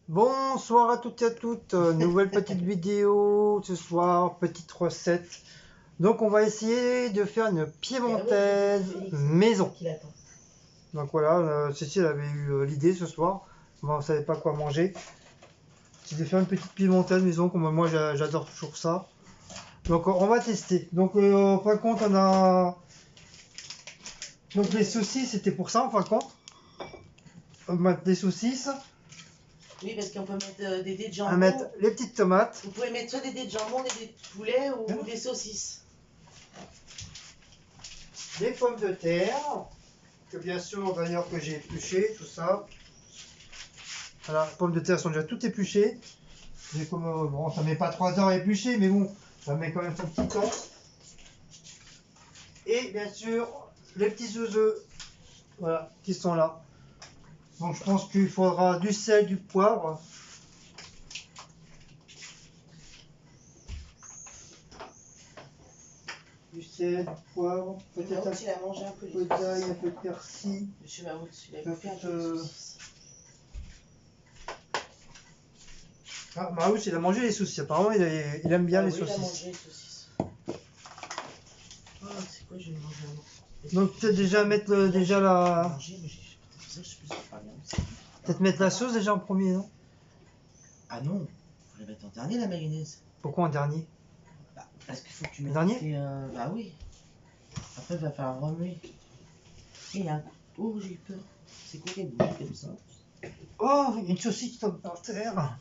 Bonsoir à toutes et à toutes, nouvelle petite vidéo ce soir, petite recette. Donc on va essayer de faire une piémontaise maison. Donc voilà, Cécile avait eu l'idée ce soir, on ne savait pas quoi manger. C'est de faire une petite piémontaise maison, comme moi j'adore toujours ça. Donc on va tester. Donc en fin de compte on a... Donc les saucisses c'était pour ça en fin de compte. On va mettre des saucisses. Oui, parce qu'on peut mettre des dés de jambon. On va mettre les petites tomates. Vous pouvez mettre soit des dés de jambon, des dés de poulet ou des saucisses. Des pommes de terre, que bien sûr d'ailleurs que j'ai épluchées, tout ça. Voilà, les pommes de terre sont déjà toutes épluchées. Comme, bon, ça met pas 3 heures à éplucher, mais bon, ça met quand même son petit temps. Et bien sûr, les petits œufs, voilà, qui sont là. Donc je pense qu'il faudra du sel, du poivre. Du sel, du poivre, peut-être un peu d'ail, un peu de persil. Monsieur Mahout, il a fait un peu de saucisses. Ah, Mahout, il a mangé les saucisses. Apparemment, il aime bien les saucisses. Il a mangé les saucisses. Ah, c'est quoi, je vais manger avant. Donc peut-être déjà mettre déjà la... Peut-être mettre la sauce déjà en premier, non? Ah non, faut la mettre en dernier la mayonnaise. Pourquoi en dernier? Parce qu'il faut que tu mettes... Dernier? Bah oui. Après il va falloir remuer. Et il y a un... Oh, j'ai eu peur. C'est quoi qui bouge comme ça? Oh, il y a une saucisse qui tombe par terre.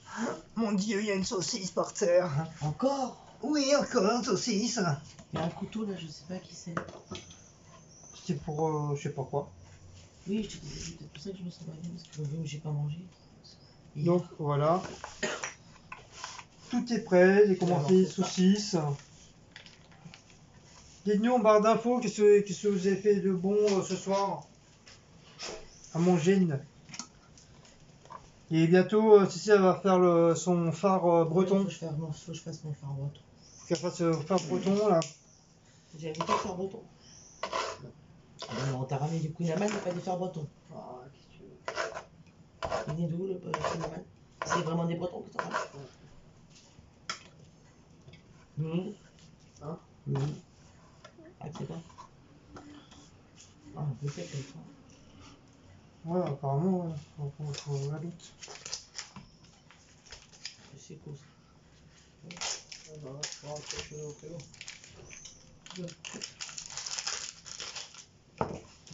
Mon Dieu, il y a une saucisse par terre. Encore? Oui, encore une saucisse. Il y a un couteau là, je sais pas qui c'est. C'était pour je sais pas quoi. Oui, je te disais, c'est peut-être pour ça que je me sens pas bien, parce que j'ai pas mangé. Donc voilà. Tout est prêt, j'ai commencé les saucisses. Dites-nous en barre d'infos qu'est-ce que vous avez fait de bon ce soir à manger. Et bientôt, Cécile va faire son phare breton. Faut que je fasse mon phare breton. Faut qu'elle fasse phare breton là. J'avais pas de phare breton. On t'a ramené du Queen Amman, mais pas des phares bretons. Ah, qu'est-ce que tu veux? Il est d'où le Queen Amman? C'est vraiment des bretons que t'en ramenes? Hein? Ah, c'est pas? Ah, peut-être comme ça. Ouais, apparemment, ouais. Faut la doute. C'est cool ça.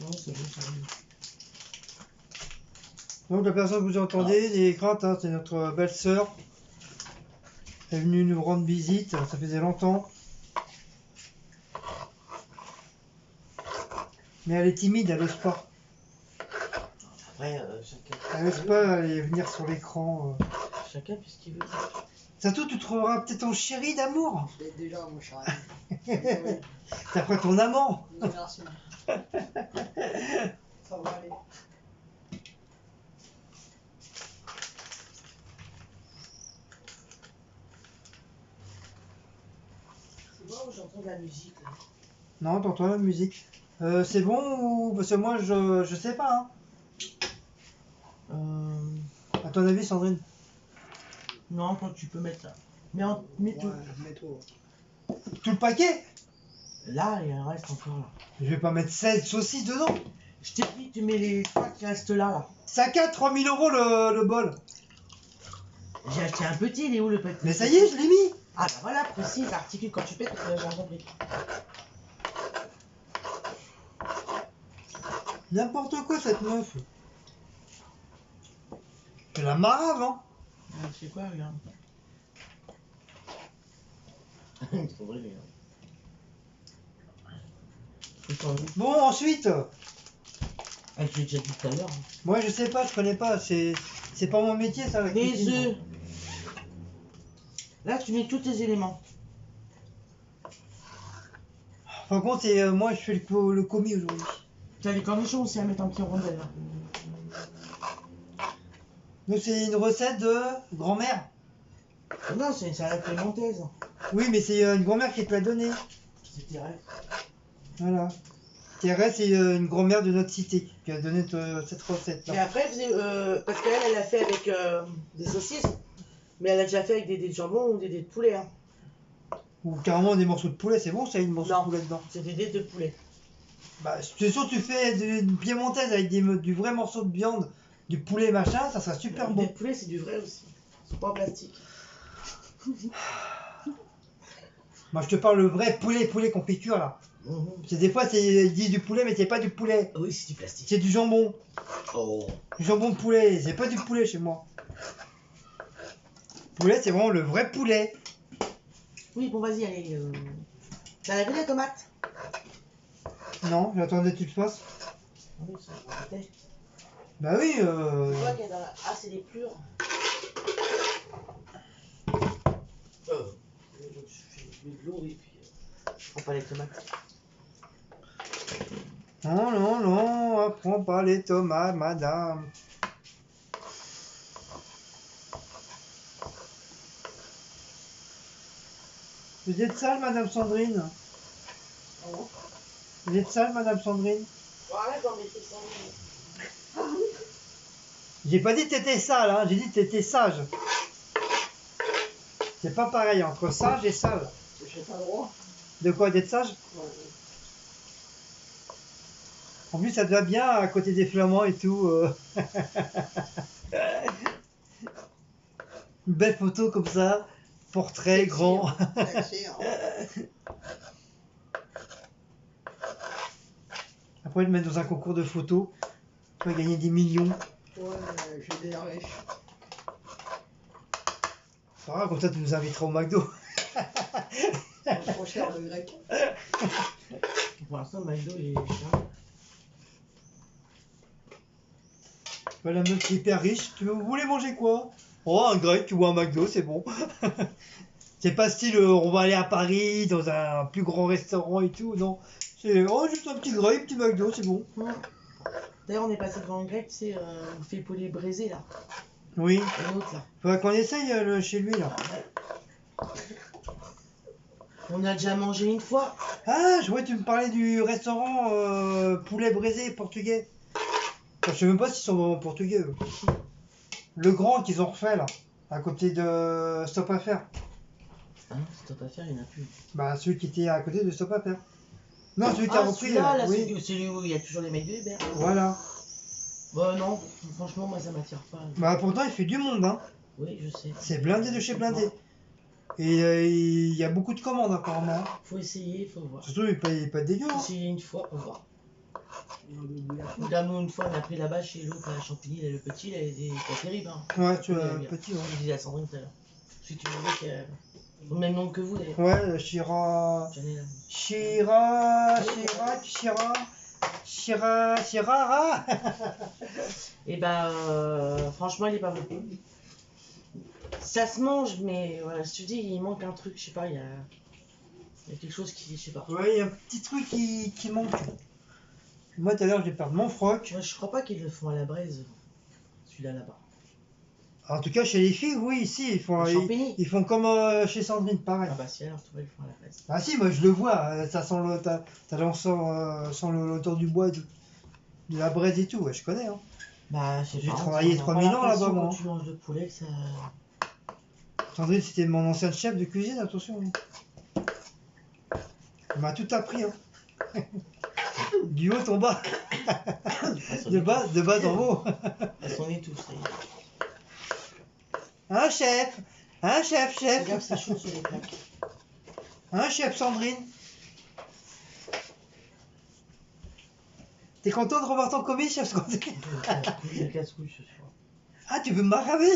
Non, c'est bon, ça va. Donc la personne que vous entendez, les craintes, hein, c'est notre belle-sœur. Elle est venue nous rendre visite, ça faisait longtemps. Mais elle est timide, elle n'ose pas. Après, chacun. Elle n'ose pas aller venir sur l'écran. Chacun fait ce qu'il veut. Sato, tu trouveras peut-être ton chéri d'amour. Je l'ai déjà, mon chéri. T'as pris ton amant. Non, merci. Ça va aller. C'est bon, j'entends de la musique là. Non, t'entends la musique. C'est bon ou... Parce que moi, je sais pas. Hein. À ton avis, Sandrine? Non, toi tu peux mettre ça. Mais tout. Mets tout. Tout le paquet? Là, il en reste encore là. Je vais pas mettre 16 saucisses dedans. Je t'ai dit, tu mets les 3 qui restent là. Ça coûte 3000 € le bol. J'ai acheté un petit, il est où le petit? Mais ça y est, je l'ai mis. Ah bah voilà, précis, l'articule quand tu pètes, j'ai compris. N'importe quoi cette meuf. C'est la marave, hein. C'est quoi, regarde. Trop vrai, regarde. Bon, ensuite. Ah, je l'ai déjà dit tout à l'heure. Moi, je sais pas, je connais pas. C'est pas mon métier, ça. La Les cuisine. œufs. Là, tu mets tous tes éléments. Par contre, moi, je fais le commis aujourd'hui. Tu as les cornichons aussi à mettre en petits rondelles. Là. Donc, c'est une recette de grand-mère. Non, c'est une salade piémontaise. Oui, mais c'est une grand-mère qui te l'a donnée. C'est direct. Voilà. Thérèse, c'est une grand-mère de notre cité qui a donné cette recette-là. Et après, elle faisait, parce qu'elle, elle l'a fait avec des saucisses, mais elle a déjà fait avec des jambons ou des dés de poulet. Hein. Ou carrément des morceaux de poulet, c'est bon, ça, une morceau de poulet dedans. C'est des dés de poulet. Bah, c'est sûr, tu fais une piémontaise avec du vrai morceau de viande, du poulet machin, ça sera super bon. Le poulet, c'est du vrai aussi. C'est pas en plastique. Moi, je te parle le vrai poulet confiture là. Parce que des fois, ils disent du poulet, mais c'est pas du poulet. Oui, c'est du plastique. C'est du jambon. Oh. Du jambon de poulet, c'est pas du poulet chez moi. Poulet, c'est vraiment le vrai poulet. Oui, bon, vas-y, allez. T'as lavé la tomate? Non, j'attendais que tu le fasses. Oui, ça, je me Bah oui, Tu vois qu'il y a dans la... Ah, c'est des plures. Je mets de l'eau et puis je prends pas les tomates. Non, non, non, prends pas les tomates, madame. Vous êtes sale, madame Sandrine? Oh. Vous êtes sale, madame Sandrine? Bon, arrête d'en mettre ça. J'ai pas dit que t'étais sale, hein, j'ai dit que t'étais sage. C'est pas pareil entre sage et sale. J'ai pas le droit. De quoi, d'être sage? Ouais. En plus, ça te va bien à côté des flamands et tout. Une belle photo comme ça, portrait grand. Après, ils te mettent dans un concours de photos. Tu vas gagner des millions. Ouais, j'ai des riches. C'est pas grave, comme ça, tu nous inviteras au McDo. C'est trop cher le grec. Pour l'instant, le McDo il est cher. Voilà, la meuf qui est hyper riche. Vous voulez manger quoi? Oh, un grec ou un McDo, c'est bon. C'est pas style on va aller à Paris dans un plus grand restaurant et tout, non. C'est oh, juste un petit grec, petit McDo, c'est bon. D'ailleurs, on est passé devant un grec, tu sais, on fait poulet braisé là. Oui. Un autre là. Faudrait qu'on essaye chez lui là. On a déjà mangé une fois. Ah, je vois, tu me parlais du restaurant poulet braisé portugais. Enfin, je sais même pas s'ils sont vraiment portugais eux. Le grand qu'ils ont refait là, à côté de Stop à faire. Ah, Stop à faire, il n'y en a plus. Bah, celui qui était à côté de Stop à faire. Non, celui qui a repris. Là, oui. celui où il y a toujours les mecs de Hubert. Voilà. Bah non, franchement, moi ça m'attire pas. Bah, pourtant, il fait du monde, hein. Oui, je sais. C'est blindé de chez blindé. Et il y a beaucoup de commandes apparemment. Faut essayer, faut voir. Surtout, il est pas dégueu. Faut Hein. essayer une fois, faut voir. Regarde, nous, une fois, on a pris là-bas chez l'autre, à Champigny, là, le petit, là, il était terrible. Hein. Ouais, tu vois, petit, ouais. Je disais à Sandrine tout à l'heure. Si tu veux qu'il au même nom que vous, d'ailleurs. Ouais, Chira. Et bah, franchement, il est pas bon. Ça se mange, mais voilà, si tu dis, il manque un truc, je sais pas, il y a quelque chose qui, je sais pas. Ouais, il y a un petit truc qui manque. Moi, tout à l'heure, je vais perdre mon froc. Moi, je crois pas qu'ils le font à la braise, celui-là là-bas. En tout cas, chez les filles, oui, ici, ils font comme chez Sandrine, pareil. Ah bah si, alors, toi, ils le font à la braise. Ah si, moi, je le vois, ça sent l'odeur du bois, de la braise et tout, ouais, je connais. Hein. Bah, j'ai travaillé 3000 ans là-bas, moi. Quand tu manges de poulet, ça... Sandrine, c'était mon ancien chef de cuisine, attention. Il m'a tout appris, hein. Du haut en bas. de bas en haut. Elles sont nées tous, ça y est. Un chef. Regarde, c'est chaud sur les plaques. Un chef, Sandrine. T'es content de revoir ton commis, chef Sandrine? J'ai casse-couille ce soir. Ah, tu veux m'araber?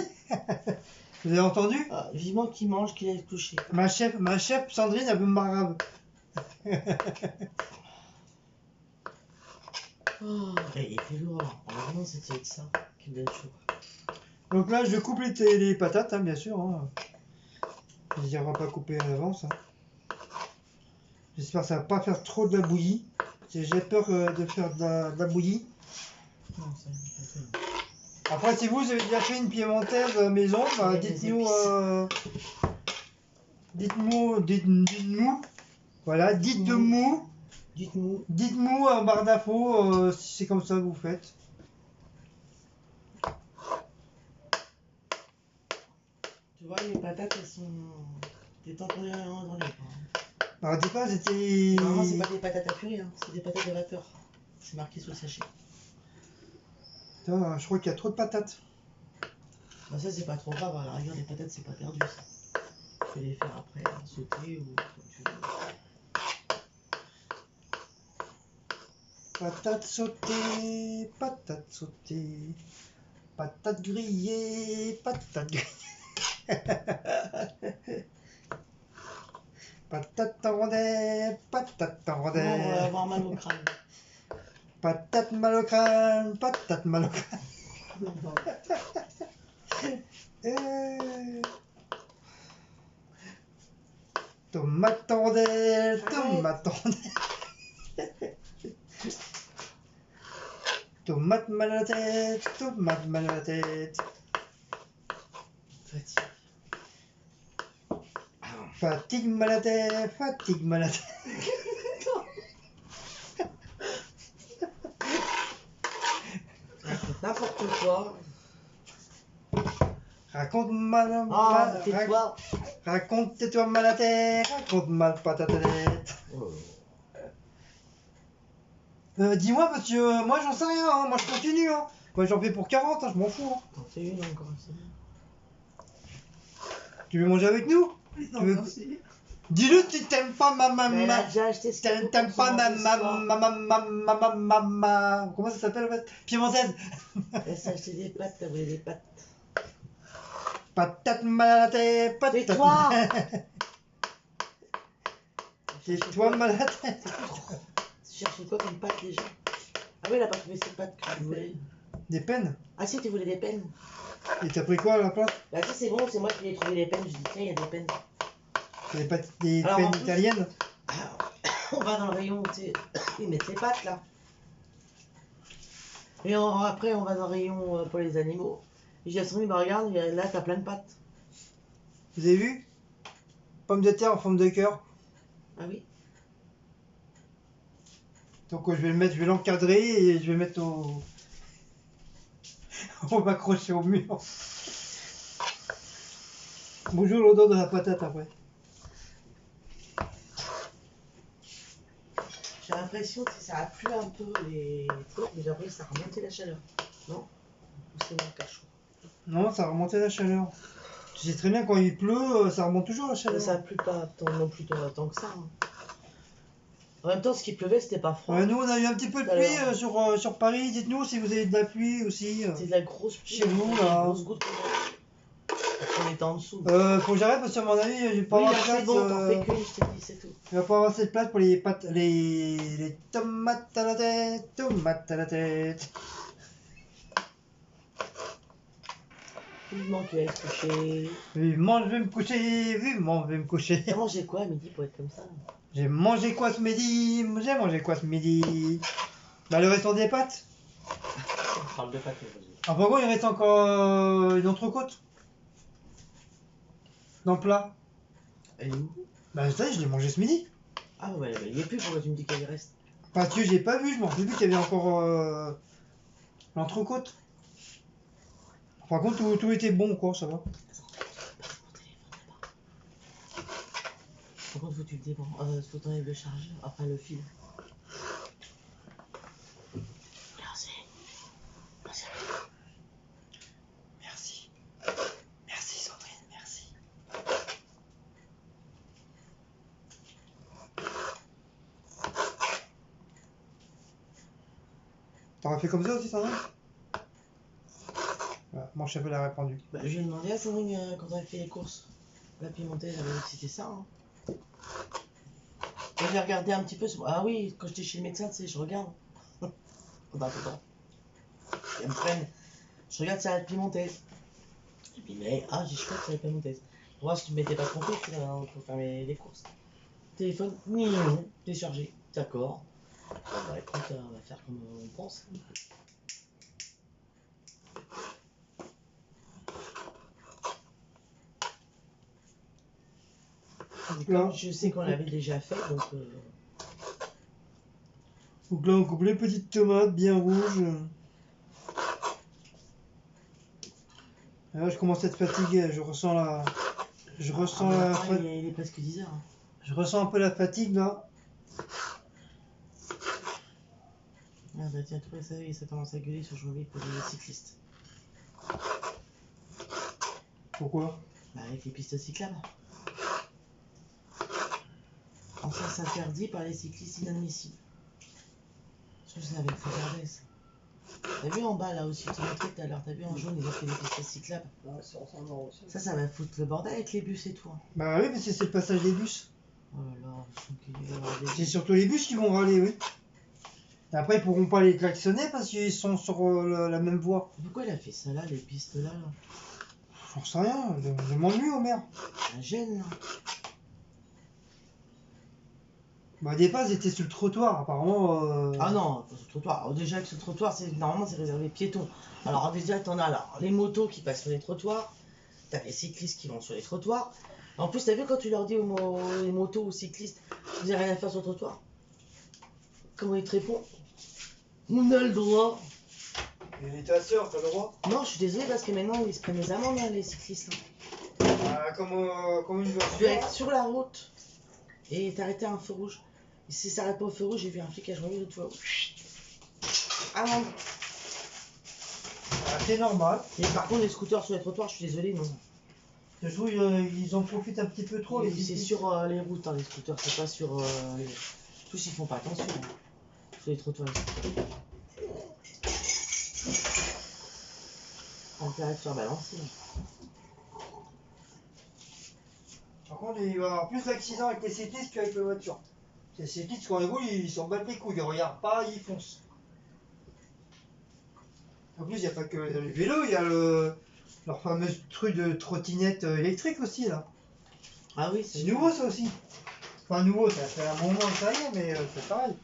Vous avez entendu? Ah, vivement qu'il mange, qu'il aille se coucher. Ma chef Sandrine, elle veut m'araber. Oh, il fait lourd. Heureusement, c'était ça qui me donne chaud. Donc là, je coupe les patates, hein, bien sûr. Hein. Je les aurai pas coupées à l'avance. Hein. J'espère que ça va pas faire trop de la bouillie. J'ai peur de faire de la bouillie. Non, ça après, si vous avez déjà fait une piémontaise maison, bah, dites-nous. Dites-nous. Voilà, dites-nous Dites-nous. Dites-nous en barre d'infos si c'est comme ça que vous faites. Tu vois, les patates, elles sont... T'es temps pour les dans les pains. Alors, dis pas, c'était... Normalement, c'est pas des patates à purée, hein. C'est des patates de vapeur. C'est marqué sur le sachet. Putain, je crois qu'il y a trop de patates. Bah ça, c'est pas trop grave. À la rigueur, les patates, c'est pas perdu, ça. Tu peux les faire après, sauter ou comme tu veux. Patates sautées, patates sautées, patates grillées, patates grillées. Patates en rondelles, patates en On va rondelles. avoir mal au crâne. Patates mal au crâne, patates mal au crâne. Tomate en rondelles, tomate en rondelles. Tomate mal à la tête, tomate mal à la tête. Fatigue mal à la tête, fatigue mal à la tête. N'importe quoi. Raconte mal, Ah, tais-toi. raconte-toi mal à la tête, raconte mal pas ta tête. Dis-moi parce que moi j'en sais rien, hein. Moi je continue. Hein. Moi j'en fais pour 40, hein, je m'en fous. Hein. T'en fais une encore, c'est bien. Tu veux manger avec nous? Non, merci. Dis-le si t'aimes pas ma Mais elle a maman. déjà acheté ce qu'il faut T'aimes pour pas son ma comment ça s'appelle en fait? Piémontaise. Elle s'est acheté des pâtes, t'as voulu des pâtes. Patate mal à la tête, patate. Tais-toi. Tais-toi mal à la tête. Tu cherchais quoi comme pâte déjà? Ah oui, elle a pas trouvé ses pâtes que tu voulais. Des peines? Ah si, tu voulais des peines. Et t'as pris quoi à la place? Bah si, c'est bon, c'est moi qui ai trouvé les peines. Je dis tiens, il y a des peines. Des Alors, peines en plus- italiennes? On va dans le rayon où ils mettent les pâtes là. Et après, on va dans le rayon pour les animaux. Et j'ai dit, bah regarde, là t'as plein de pâtes. Vous avez vu? Pommes de terre en forme de cœur. Ah oui. Donc je vais le mettre, je vais l'encadrer et je vais mettre au... On va m'accrocher au mur. Bonjour l'odeur de la patate après. J'ai l'impression que ça a plu un peu les trucs, mais après ça a remonté la chaleur. Non? Ou c'est mon cachot? Non, ça a remonté la chaleur. Tu sais très bien quand il pleut, ça remonte toujours la chaleur. Ça a plu pas non plus tant que ça. Hein. En même temps, ce qui pleuvait, c'était pas froid. Nous on a eu un petit peu de pluie sur Paris. Dites-nous si vous avez de la pluie aussi. C'est de la grosse pluie. Chez vous là. Grosse goutte. On était en dessous. Faut que j'arrête parce qu'à mon avis, je vais pas Oui, avoir de là, place. c'est bon, t'en fais qu'une, je t'ai dit, c'est tout. Il va pas avoir assez de place pour les pâtes, les tomates à la tête, tomates à la tête. Vivement qu'il va se coucher. Vivement je vais me coucher, vivement je vais me coucher. T'as mangé quoi à midi pour être comme ça? J'ai mangé quoi ce midi? J'ai mangé quoi ce midi? Bah le restant des pâtes. On parle de pâtes, vas-y. Ah par contre il reste encore une entrecôte. Dans le plat. Elle est où? Bah ça y est, je l'ai mangé ce midi. Ah ouais, bah, il est plus, pourquoi tu me dis qu'elle y reste? Parce que j'ai pas vu, je m'en suis vu qu'il y avait encore l'entrecôte. Par contre tout était bon quoi, ça va. Par contre, faut que tu le débranches. Faut t'enlèves le chargeur, enfin le fil. Merci. Merci. Merci Sandrine, merci. T'aurais fait comme ça aussi Sandrine? Voilà, mon chef l'a répondu. Bah, je lui ai demandé à Sandrine quand elle fait les courses. La pimentée, elle avait dit que c'était ça. Hein. Et j'ai regardé un petit peu. Ah oui, quand j'étais chez le médecin, tu sais, je regarde. Attends. Ils me prennent. Je regarde si elle a la pimentée. Et puis, mais, j'ai choisi que c'est la pimentée. Pour voir si tu mettais pas trompé, pour faire les courses. Téléphone, non, téléchargé. D'accord. Bon, bah écoute, on va faire comme on pense. Comme je sais qu'on l'avait déjà fait, donc Donc là, on coupe les petites tomates bien rouges. Et là, je commence à être fatigué. Je ressens la... Je ressens il est presque 10 heures. Je ressens un peu la fatigue, là. Ah bah tiens, tout ça, ça commence à gueuler sur Jolie pour les cyclistes. Pourquoi? Bah avec les pistes cyclables. Enfin, c'est interdit par les cyclistes inadmissibles. Je sais avec regarder ça. T'as vu en bas là aussi, tu montrais tout à l'heure, t'as vu en jaune, ils ont fait des pistes cyclables. Ouais, Ça va foutre le bordel avec les bus et tout. Bah oui, parce que c'est le passage des bus. Oh là là, je sens qu'il va y avoir des... C'est surtout les bus qui vont râler, oui. Et après, ils pourront pas les klaxonner parce qu'ils sont sur la même voie. Pourquoi il a fait ça là, les pistes là, J'en sais rien, demande-lui au maire. Ça gêne là. Bah, au départ, ils étaient sur le trottoir, apparemment. Ah non, pas sur le trottoir. Alors, déjà que sur le trottoir, normalement c'est réservé piétons. Alors déjà, t'en as alors, les motos qui passent sur les trottoirs, t'as les cyclistes qui vont sur les trottoirs. En plus, t'as vu quand tu leur dis les motos aux cyclistes, vous n'avez rien à faire sur le trottoir? Comment ils te répondent? On a le droit. Et ta soeur, t'as le droit? Non, je suis désolé parce que maintenant ils se prennent les amendes, hein, les cyclistes. Comme une voiture. Tu dois être sur la route et t'arrêter à un feu rouge. Et si ça s'arrête pas au feu rouge, j'ai vu un flic à joindre l'autre fois. Amende. C'est normal. Et par contre, les scooters sur les trottoirs, je suis désolé, non. Je trouve ils en profitent un petit peu trop. C'est sur les routes, hein, les scooters, c'est pas sur les... Tous ils font pas attention. Hein. Sur les trottoirs, les scooters. Intérêt de faire balancer. Par contre, il va y avoir plus d'accidents avec les cyclistes qu'avec les voitures. Les cyclistes, quand ils roulent, ils s'en battent les couilles. Ils regardent pas, ils foncent. En plus, il n'y a pas que le vélo, il y a leur fameux truc de trottinette électrique aussi, là. Ah oui, c'est nouveau, ça aussi. Enfin, nouveau, ça fait un moment que ça y est, mais c'est pareil.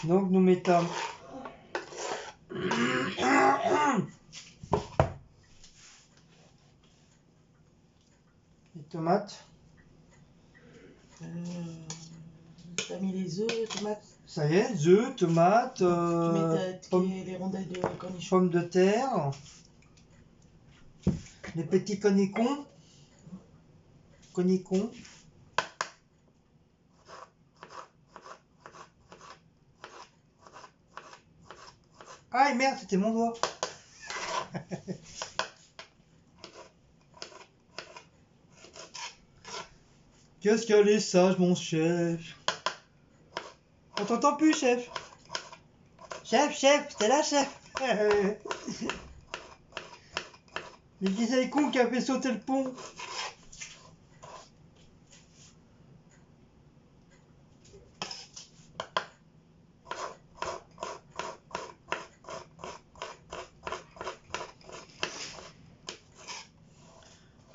Donc, nous mettons... les tomates. T'as mis les œufs, tomates. Ça y est, œufs, tomates, tu mets les rondelles de cornichons. Pommes de terre. Les petits connicons. Ah merde, c'était mon doigt. Qu'est-ce qu'elle est sage, mon chef. On t'entend plus, chef. Chef, t'es là, chef. Mais qui c'est le con qui a fait sauter le pont?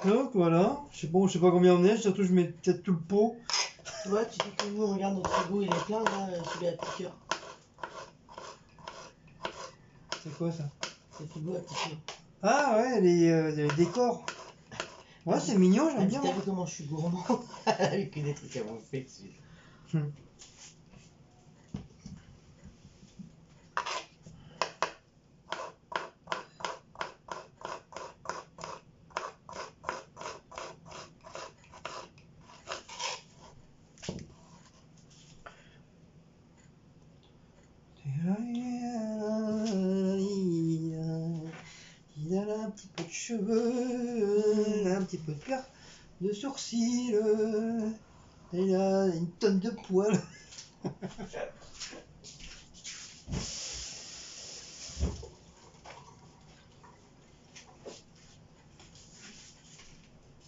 Donc voilà, je sais pas combien on est, surtout je mets peut-être tout le pot. Ouais, tu dis que nous, regarde notre frigo, il est plein là, celui à piqueur. C'est quoi ça? C'est le frigo à piqueur. Ah ouais, les décors. Ouais, c'est mignon, j'aime bien. T'as vu comment je suis gourmand avec des trucs à manger dessus. Il a un petit peu de cheveux, un petit peu de pierre de sourcils, il a une tonne de poils.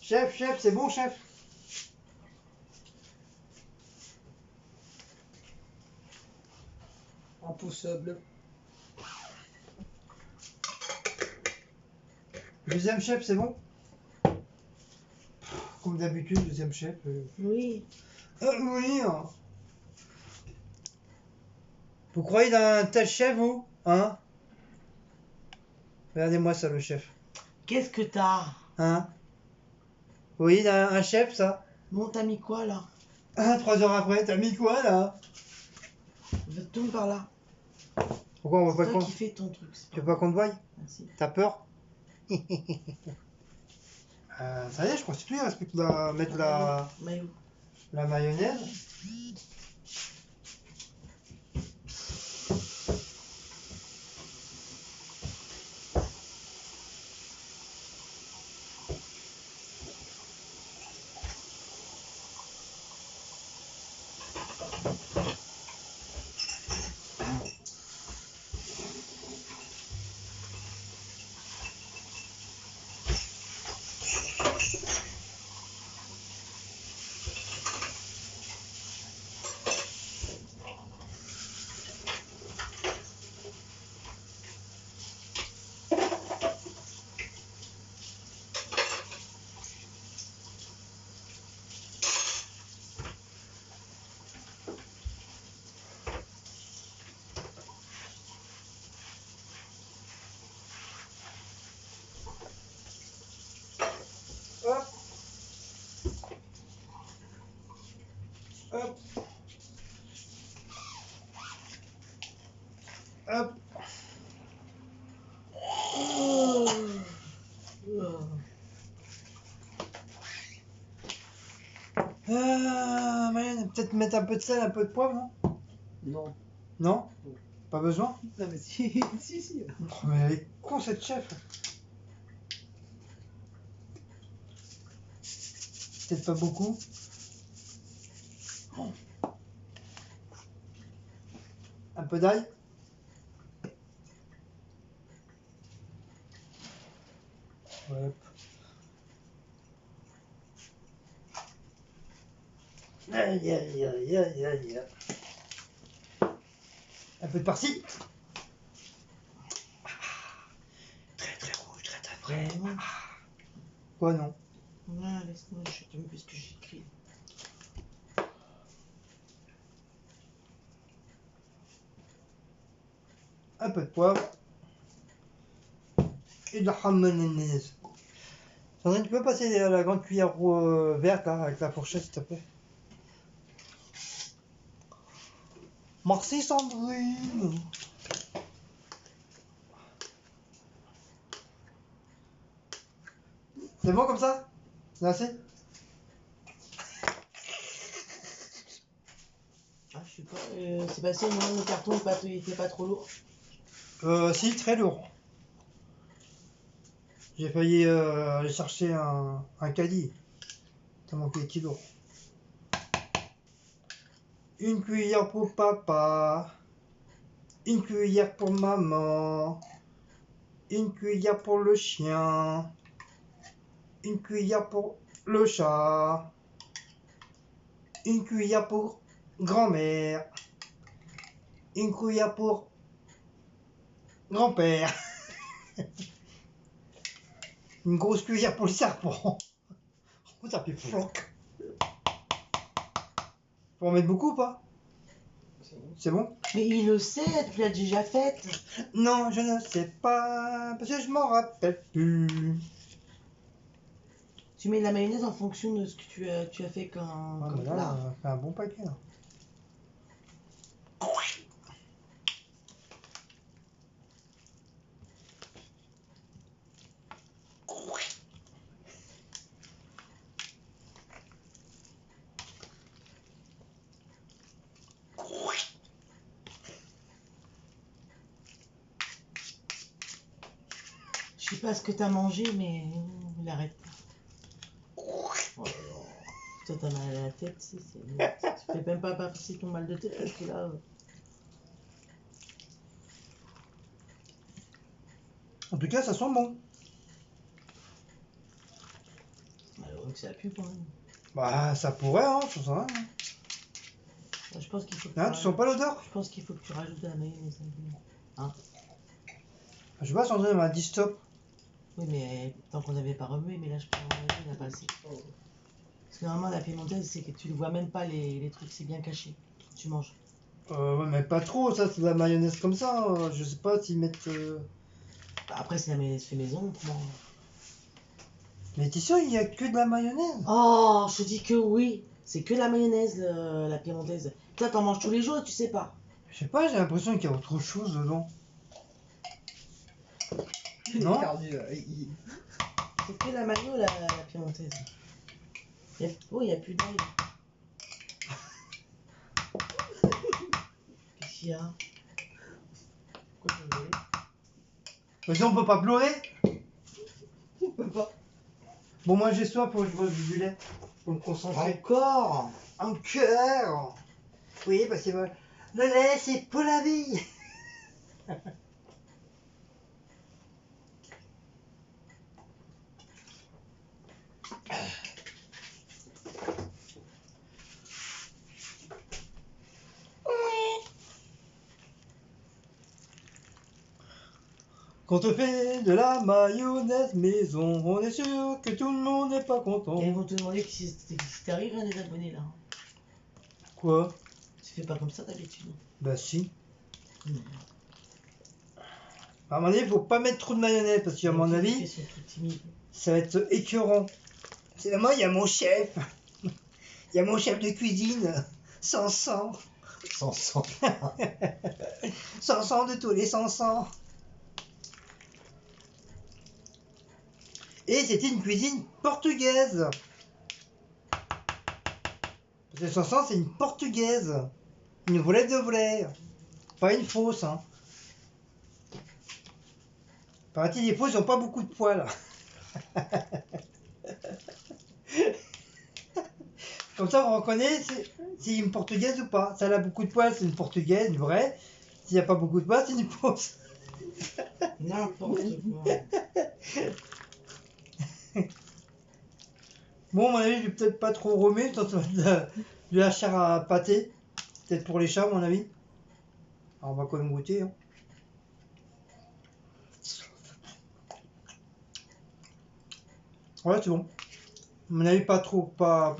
Chef, c'est bon, chef. Impossible. Deuxième chef, c'est bon? Comme d'habitude, deuxième chef. Oui. Oui. Hein. Vous croyez dans un tel chef, vous? Hein? Regardez-moi ça, le chef. Qu'est-ce que t'as? Hein? Oui, un chef, ça. Bon, t'as mis quoi là? 3 heures après, t'as mis quoi, là? Tourne par là. Pourquoi on voit pas C'est qu'on... toi qui fais ton truc. Tu veux pas qu'on te voie? Merci. T'as peur? Ça y est, je constitue, il reste plus que mettre Maillot. la mayonnaise. Hop. Hop. Hop. Peut-être mettre un peu de sel, un peu de poivre, non? Non. Non? Pas besoin? Non, mais si. si. Oh, mais elle est con, cette chef. Peut-être pas beaucoup. Un peu d'ail. Hop. Aïe, aïe, aïe, aïe, aïe. Un peu de persil. Très très rouge, très très frais. Quoi, non? Ouais, laisse-moi, je sais même plus ce que j'écris. Un peu de poivre. Et de la mayonnaise. Sandrine, tu peux passer la grande cuillère verte là, avec la fourchette, s'il te plaît? Merci, Sandrine. C'est bon comme ça? C'est assez? Ah, je sais pas. C'est passé, non, le carton il était pas trop lourd. Si, très lourd. J'ai failli aller chercher un caddie. Tellement qu'il est lourd. Une cuillère pour papa. Une cuillère pour maman. Une cuillère pour le chien. Une cuillère pour le chat. Une cuillère pour grand-mère. Une cuillère pour grand-père. Une grosse cuillère pour le serpent. Oh, ça fait floc. Faut en mettre beaucoup ou pas? C'est bon? Mais il le sait, tu l'as déjà faite. Non, je ne sais pas, parce que je m'en rappelle plus. Tu mets de la mayonnaise en fonction de ce que tu as fait comme Mais là, plat. on fait un bon paquet là. Je sais pas ce que t'as mangé, mais il arrête pas. Oh là là. Toi, t'as mal à la tête, tu fais même pas passer ton mal de tête parce que là. En tout cas, ça sent bon. Malheureux que ça pue quand même. Bah, ça pourrait, hein, je sens rien. Je pense qu'il faut que Hein, tu sens pas l'odeur? Je pense qu'il faut que tu rajoutes de la mayonnaise. Hein? Je sais pas, Sandrine m'a dit stop. Oui, mais tant qu'on n'avait pas remué, mais là, je pense qu'il n'a pas assez. Parce que normalement, la piémontaise, c'est que tu ne vois même pas les trucs, c'est bien caché. Tu manges. Ouais, mais pas trop, ça, c'est de la mayonnaise comme ça. Je sais pas s'ils mettent. Après, c'est la mayonnaise fait maison. Comment... Mais t'es sûr, il n'y a que de la mayonnaise? Oh, je te dis que oui. C'est que la mayonnaise, la piémontaise. Toi, t'en manges tous les jours et tu sais pas. Je sais pas, j'ai l'impression qu'il y a autre chose dedans. Non? C'est que la mayo, la piémontaise. Oh, il n'y a plus d'ail. Qu'est-ce qu'il y a? Pourquoi tu veux? Mais on peut pas pleurer? On peut pas. Bon, moi j'ai soif, faut que je boive du lait. Pour me concentrer. Encore? Encore? Oui, parce que le lait, c'est pour la vie. Quand on fait de la mayonnaise maison, on est sûr que tout le monde n'est pas content. Et ils vont te demander si t'arrives à les abonnés là. Quoi? Tu fais pas comme ça d'habitude. Bah si. À mon avis, faut pas mettre trop de mayonnaise parce qu'à mon avis, ça va être écœurant. C'est moi, il y a mon chef. Il y a mon chef de cuisine. Sans sang. Sans sang. Sans sang de tous les sans sang. Et c'était une cuisine portugaise. Parce que sans sang, c'est une portugaise. Une vraie de vraie. Pas une fausse, hein. Paraît-il, les fausses, ils n'ont pas beaucoup de poils. Comme ça, on reconnaît si c'est une portugaise ou pas. Si elle a beaucoup de poils, c'est une portugaise, une vraie. S'il n'y a pas beaucoup de poils, c'est une fausse. N'importe quoi. Bon, à mon avis, je vais peut-être pas trop remettre de la chair à pâté. Peut-être pour les chats, à mon avis. Alors, on va quand même goûter. Hein. Ouais, c'est bon. À mon avis, pas trop. Pas...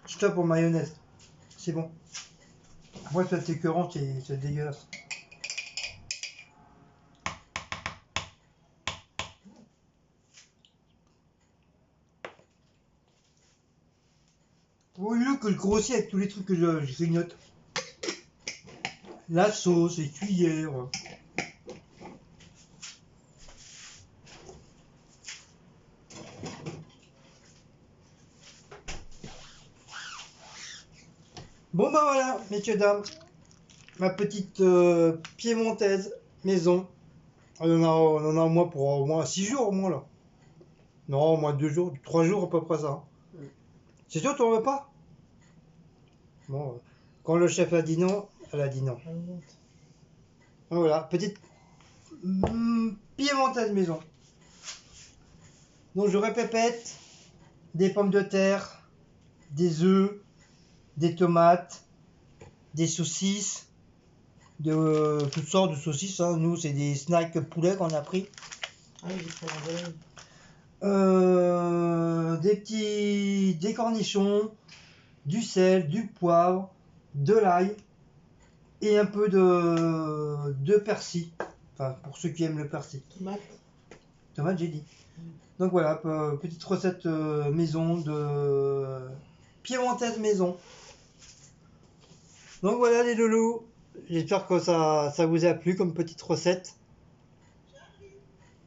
Stop en mayonnaise. C'est bon. Après, ça c'est écœurant, c'est dégueulasse. Au lieu que je grossis avec tous les trucs que je grignote. La sauce, les cuillères. Bon bah voilà, messieurs, dames. Ma petite piémontaise maison. On en a au moins pour au moins 6 jours au moins là. Non, au moins 2 jours, 3 jours à peu près ça. C'est sûr, tu en veux pas? Bon, quand le chef a dit non, elle a dit non. Voilà, petite piémontaise maison. Donc je répète, des pommes de terre, des œufs, des tomates, des saucisses, de toutes sortes de saucisses. Hein. Nous, c'est des snacks poulet qu'on a pris. Ah oui, j'ai fait Des cornichons, du sel, du poivre, de l'ail et un peu de persil. Enfin, pour ceux qui aiment le persil. Tomate, j'ai dit. Donc voilà, petite recette maison de piémontaise maison. Donc voilà les loulous, j'espère que ça vous a plu comme petite recette.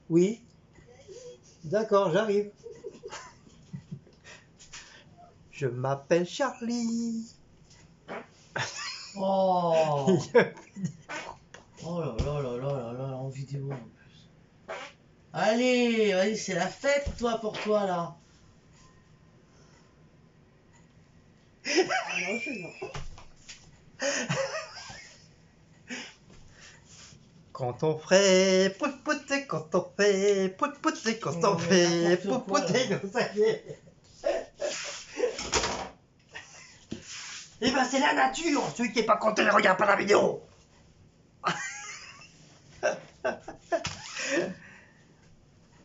Oui. D'accord, j'arrive. Je m'appelle Charlie. Oh. Oh là là là là là, en vidéo en plus. Allez, vas-y, c'est la fête toi pour toi là. Non, c'est non. Quand on ferait pout-pouté, quand on fait pout-pouté, quand on fait pout-pouté, quand ça y est. Eh ben c'est la nature. Celui qui est pas content, il regarde pas la vidéo.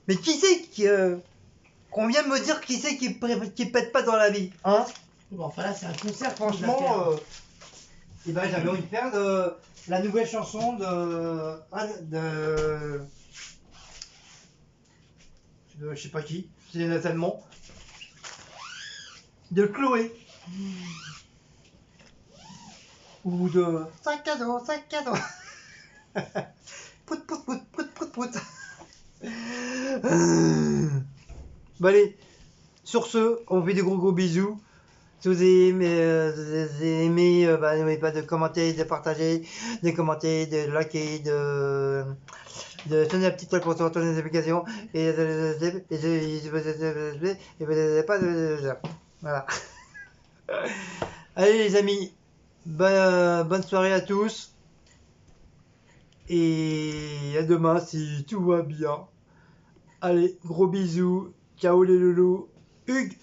Mais qui c'est qu'on vient de me dire qui c'est qui pète pas dans la vie, hein? Bon, enfin là c'est un concert Franchement, eh ben j'avais envie de faire la nouvelle chanson de de je sais pas qui, c'est les Allemands, de Chloé. Ou de sac à dos, sac à dos. Pout, pout, pout, pout, pout, pout. Bon allez, sur ce, on vous fait des gros bisous. Si vous avez aimé, n'oubliez pas de commenter, de partager, de commenter, de liker, de sonner la petite cloche pour recevoir toutes les notifications et pas de voilà. Allez les amis, bonne soirée à tous et à demain si tout va bien. Allez, gros bisous, ciao les loulous, Hugues.